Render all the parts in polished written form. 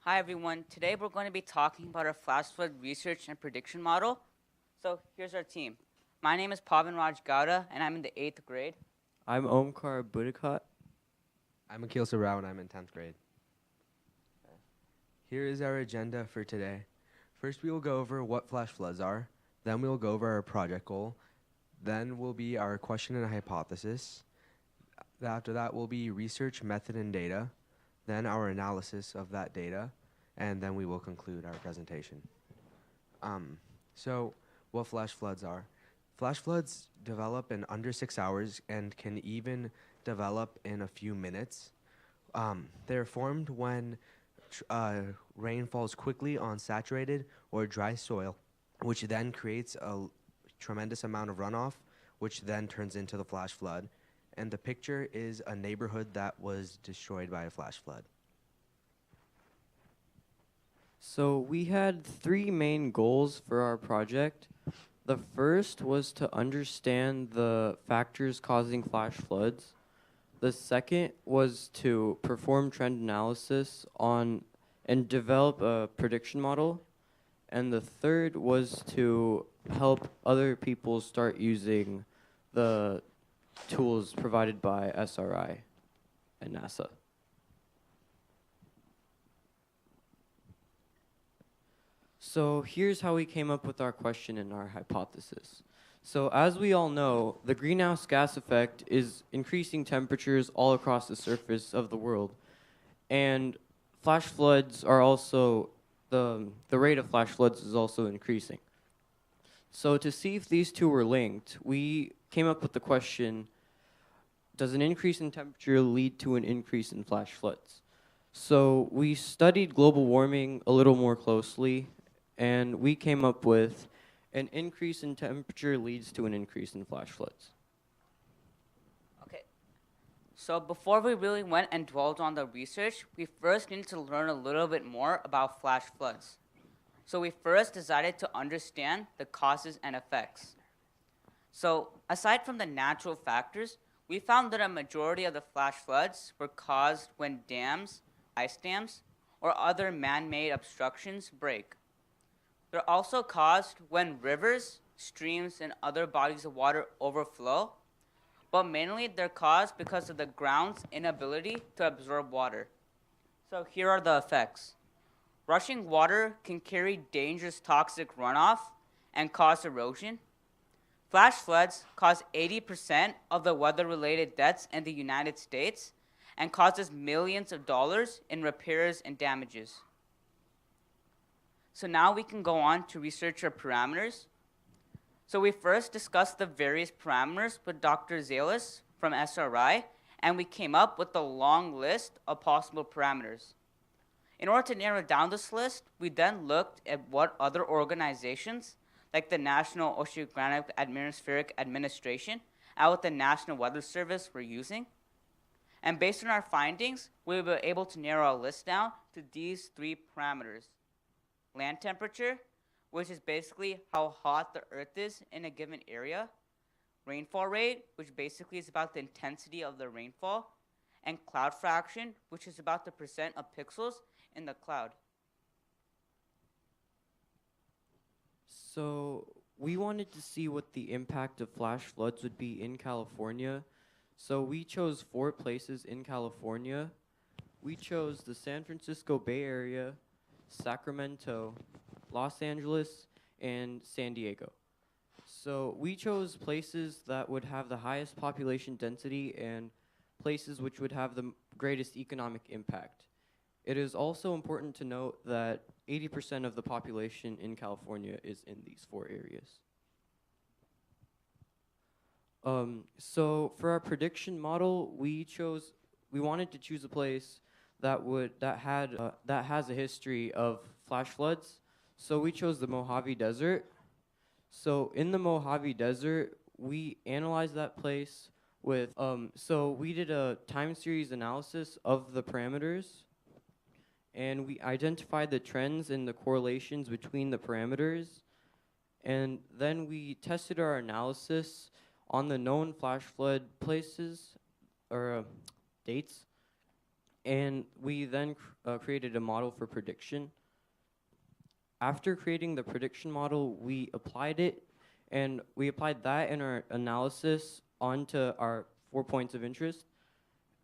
Hi everyone, today we're going to be talking about our flash flood research and prediction model. So here's our team. My name is Pavan Raj Gowda and I'm in the 8th grade. I'm Omkar Budikat. I'm Akil Sarao and I'm in 10th grade. Here is our agenda for today. First, we will go over what flash floods are. Then we will go over our project goal. Then will be our question and hypothesis. After that will be research, method, and data. Then our analysis of that data. And then we will conclude our presentation. So what flash floods are. Flash floods develop in under 6 hours and can even develop in a few minutes. They're formed when rain falls quickly on saturated or dry soil, which then creates a tremendous amount of runoff, which then turns into the flash flood. And the picture is a neighborhood that was destroyed by a flash flood. So we had three main goals for our project. The first was to understand the factors causing flash floods. The second was to perform trend analysis on and develop a prediction model. And the third was to help other people start using the tools provided by SRI and NASA. So here's how we came up with our question and our hypothesis. So as we all know, the greenhouse gas effect is increasing temperatures all across the surface of the world. And flash floods are also, the rate of flash floods is also increasing. So to see if these two were linked, we came up with the question, does an increase in temperature lead to an increase in flash floods? So we studied global warming a little more closely, and we came up with an increase in temperature leads to an increase in flash floods. Okay, so before we really went and dwelled on the research, we first needed to learn a little bit more about flash floods. So we first decided to understand the causes and effects. So aside from the natural factors, we found that a majority of the flash floods were caused when dams, ice dams, or other man-made obstructions break. They're also caused when rivers, streams, and other bodies of water overflow, but mainly they're caused because of the ground's inability to absorb water. So here are the effects. Rushing water can carry dangerous toxic runoff and cause erosion. Flash floods cause 80% of the weather-related deaths in the United States and causes millions of dollars in repairs and damages. So now we can go on to research our parameters. So we first discussed the various parameters with Dr. Zalis from SRI, and we came up with a long list of possible parameters. In order to narrow down this list, we then looked at what other organizations, like the National Oceanic Atmospheric Administration and what the National Weather Service were using. And based on our findings, we were able to narrow our list down to these three parameters. Land temperature, which is basically how hot the earth is in a given area. Rainfall rate, which basically is about the intensity of the rainfall. And cloud fraction, which is about the percent of pixels in the cloud. So we wanted to see what the impact of flash floods would be in California. So we chose 4 places in California. We chose the San Francisco Bay Area, Sacramento, Los Angeles, and San Diego. So we chose places that would have the highest population density and places which would have the greatest economic impact. It is also important to note that 80% of the population in California is in these 4 areas. So for our prediction model, we wanted to choose a place that has a history of flash floods. So we chose the Mojave Desert. So in the Mojave Desert, we analyzed that place with, so we did a time series analysis of the parameters, and we identified the trends and the correlations between the parameters, and then we tested our analysis on the known flash flood places, or dates, And we then created a model for prediction. After creating the prediction model, we applied it, and we applied that in our analysis onto our 4 points of interest.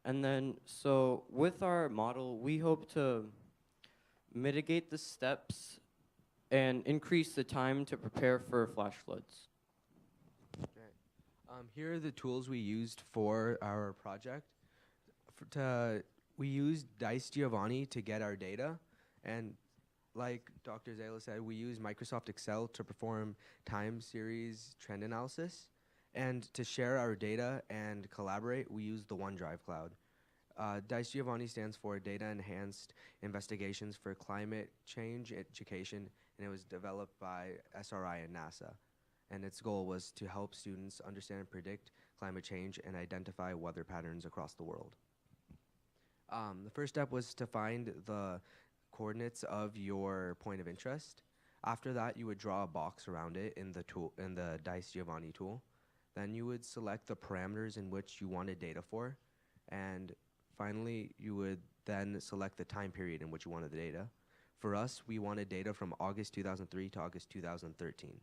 And then, so with our model, we hope to mitigate the steps and increase the time to prepare for flash floods. Here are the tools we used for our project. We used Dice Giovanni to get our data, and like Dr. Zayla said, we use Microsoft Excel to perform time series trend analysis. And to share our data and collaborate, we use the OneDrive cloud. Dice Giovanni stands for Data Enhanced Investigations for Climate Change Education, and it was developed by SRI and NASA. And its goal was to help students understand and predict climate change and identify weather patterns across the world. The first step was to find the coordinates of your point of interest. After that, you would draw a box around it in the Dice Giovanni tool. Then you would select the parameters in which you wanted data for, and finally, you would then select the time period in which you wanted the data. For us, we wanted data from August 2003 to August 2013.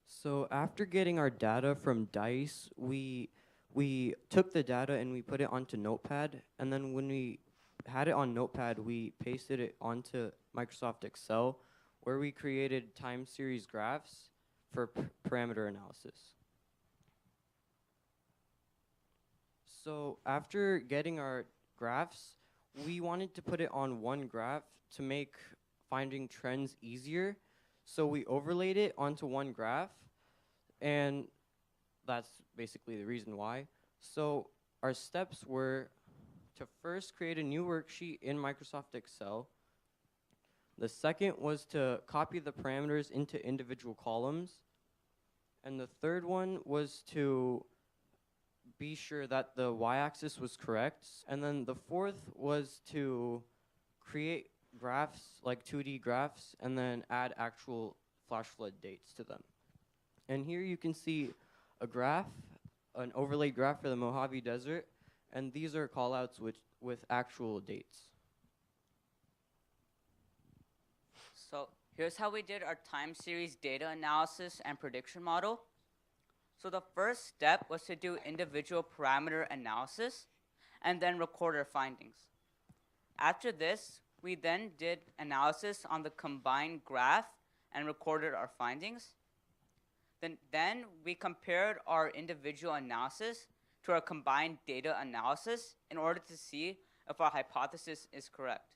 So after getting our data from DICE, we took the data and we put it onto Notepad, and then when we had it on Notepad, we pasted it onto Microsoft Excel, where we created time series graphs for parameter analysis. So after getting our graphs, we wanted to put it on one graph to make finding trends easier. So we overlaid it onto one graph, and that's basically the reason why. So our steps were to first create a new worksheet in Microsoft Excel. The second was to copy the parameters into individual columns. And the third one was to be sure that the y-axis was correct. And then the fourth was to create graphs, like 2D graphs, and then add actual flash flood dates to them. And here you can see a graph, an overlaid graph for the Mojave Desert, and these are callouts with actual dates. So here's how we did our time series data analysis and prediction model. So the first step was to do individual parameter analysis and then record our findings. After this, we then did analysis on the combined graph and recorded our findings. Then we compared our individual analysis to our combined data analysis in order to see if our hypothesis is correct.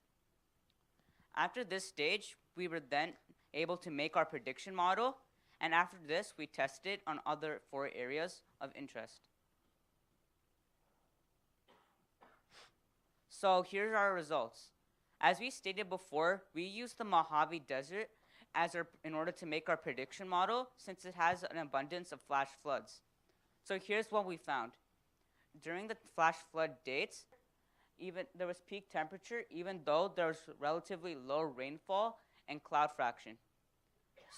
After this stage, we were then able to make our prediction model, and after this, we tested on other 4 areas of interest. So here's our results. As we stated before, we used the Mojave Desert in order to make our prediction model, since it has an abundance of flash floods. So here's what we found. During the flash flood dates, there was peak temperature, even though there was relatively low rainfall and cloud fraction.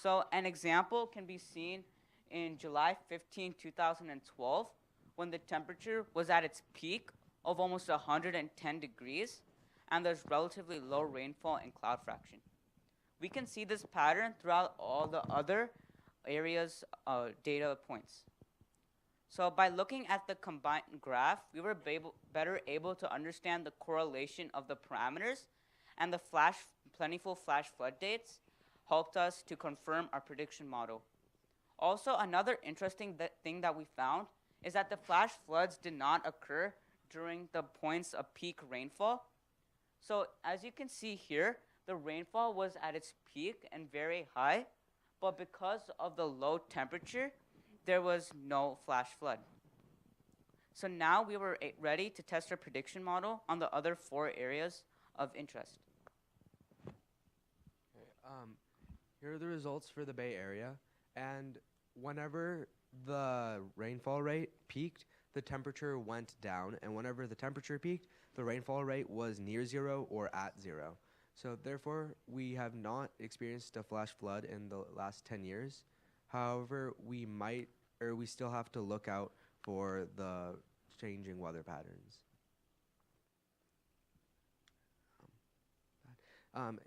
So an example can be seen in July 15, 2012, when the temperature was at its peak of almost 110 degrees, and there's relatively low rainfall and cloud fraction. We can see this pattern throughout all the other areas data points. So by looking at the combined graph, we were better able to understand the correlation of the parameters, and the plentiful flash flood dates helped us to confirm our prediction model. Also, another interesting thing that we found is that the flash floods did not occur during the points of peak rainfall. So as you can see here, the rainfall was at its peak and very high, but because of the low temperature, there was no flash flood. So now we were ready to test our prediction model on the other 4 areas of interest. Here are the results for the Bay Area, and whenever the rainfall rate peaked, the temperature went down, and whenever the temperature peaked, the rainfall rate was near 0 or at 0. So therefore, we have not experienced a flash flood in the last 10 years. However, we still have to look out for the changing weather patterns.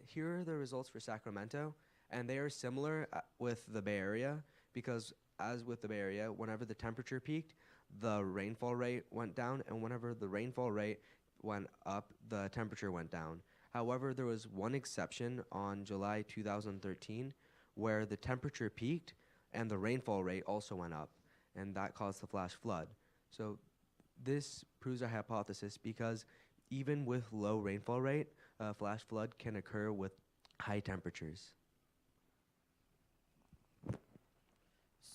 Here are the results for Sacramento, and they are similar with the Bay Area because, as with the Bay Area, whenever the temperature peaked, the rainfall rate went down, and whenever the rainfall rate went up, the temperature went down. However, there was one exception on July 2013 where the temperature peaked and the rainfall rate also went up, and that caused the flash flood. So this proves our hypothesis because even with low rainfall rate, a flash flood can occur with high temperatures.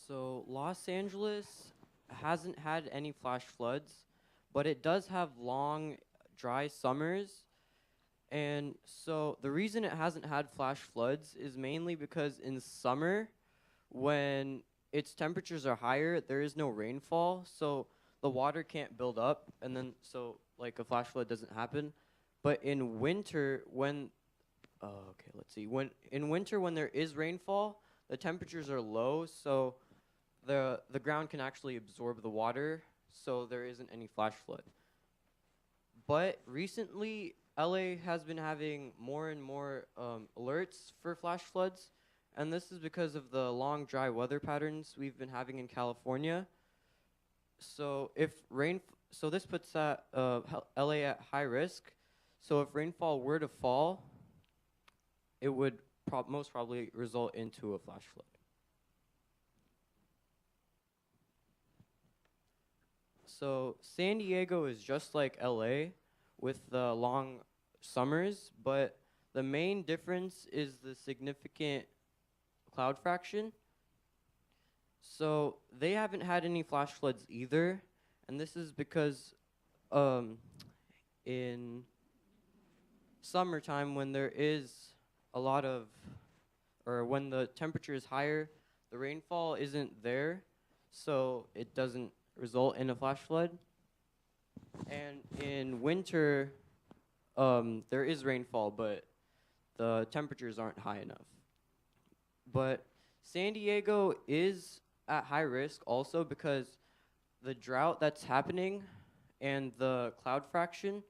So Los Angeles hasn't had any flash floods, but it does have long, dry summers. And so the reason it hasn't had flash floods is mainly because in summer, when its temperatures are higher, there is no rainfall, so the water can't build up, and then so like a flash flood doesn't happen. But in winter, when let's see, when in winter when there is rainfall, the temperatures are low, so the ground can actually absorb the water, so there isn't any flash flood. But recently, LA has been having more and more alerts for flash floods, and this is because of the long, dry weather patterns we've been having in California. So so this puts LA at high risk. So if rainfall were to fall, it would most probably result into a flash flood. So San Diego is just like LA with the long summers, but the main difference is the significant cloud fraction. So they haven't had any flash floods either, and this is because in summertime when there is a lot of, or when the temperature is higher, the rainfall isn't there, so it doesn't result in a flash flood. And in winter, there is rainfall, but the temperatures aren't high enough. But San Diego is at high risk also because the drought that's happening and the cloud fraction,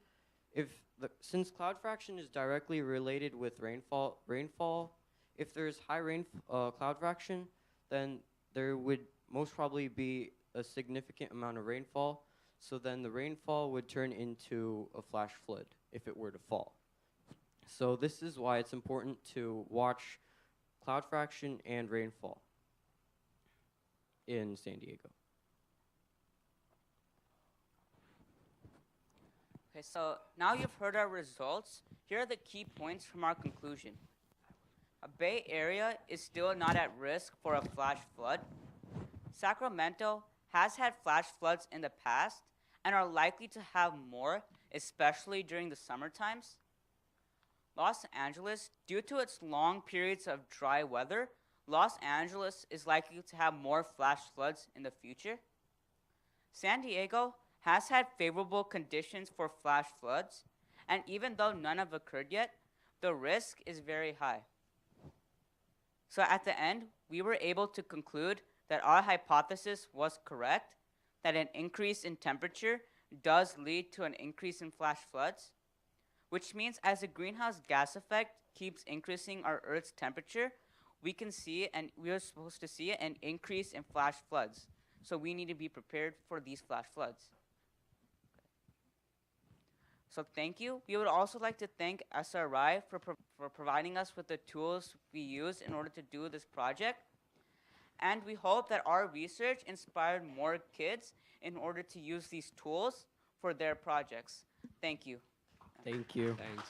since cloud fraction is directly related with rainfall, if there's high cloud fraction, then there would most probably be a significant amount of rainfall. So then the rainfall would turn into a flash flood if it were to fall. So this is why it's important to watch cloud fraction and rainfall in San Diego. Okay, so now you've heard our results. Here are the key points from our conclusion. A Bay Area is still not at risk for a flash flood. Sacramento has had flash floods in the past and are likely to have more, especially during the summer times. Los Angeles, due to its long periods of dry weather, Los Angeles is likely to have more flash floods in the future. San Diego has had favorable conditions for flash floods, and even though none have occurred yet, the risk is very high. So at the end, we were able to conclude that our hypothesis was correct, that an increase in temperature does lead to an increase in flash floods, which means as the greenhouse gas effect keeps increasing our Earth's temperature, we are supposed to see an increase in flash floods. So we need to be prepared for these flash floods. So thank you. We would also like to thank SRI for providing us with the tools we use in order to do this project. And we hope that our research inspired more kids in order to use these tools for their projects. Thank you. Thank you. Thanks.